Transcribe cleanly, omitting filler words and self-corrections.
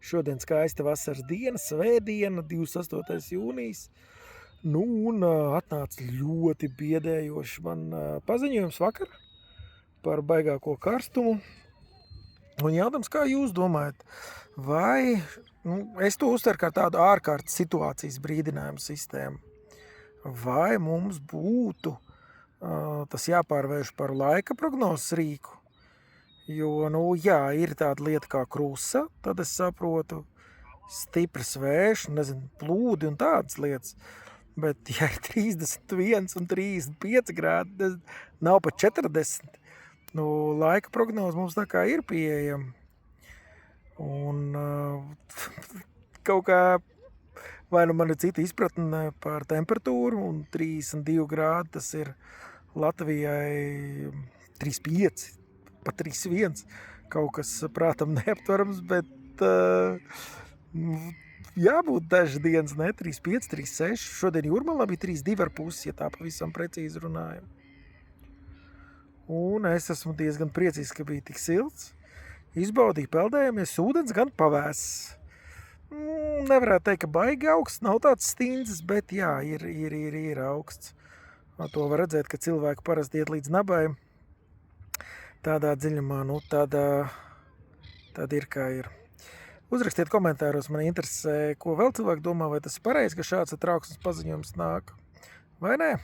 Šodien skaista vasaras diena, svētdiena, 28. jūnijas. Nu, un atnāca ļoti biedējoši man paziņojums vakar par baigāko karstumu. Un jautājums, kā jūs domājat, vai es to uztveru kā tādu ārkārtas situācijas brīdinājumu sistēmu, vai mums būtu tas jāpārvērš par laika prognozes rīku? Jo, jā, ir tāda lieta kā krusa, tad es saprotu, stiprs vējš, plūdi un tādas lietas. Bet, ja ir 31 un 35 grādi, nav pat 40, laika prognoze mums tā kā ir pieejama. Un kaut kā, vai man ir cita izpratne par temperatūru, un 32 grādi tas ir Latvijai 35, pat 31, kaut kas prātam neaptverams, bet jābūt dažas dienas, 35, 36, šodien Jūrmalā bija 32,5, ja tā pavisam precīzi runājam. Un es esmu diezgan priecīgs, ka bija tik silts. Izbaudīju peldējamies, ūdens gan pavēss. Nevarētu teikt, ka baigi augsts, nav tāds stindzes, bet jā, ir augsts. To var redzēt, ka cilvēki parasti iet līdz nabai. Tādā dziļumā, tad ir kā ir. Uzrakstiet komentāros, man interesē, ko vēl cilvēki domā, vai tas ir pareizi, ka šāds trauksmes paziņojums nāk, vai nē?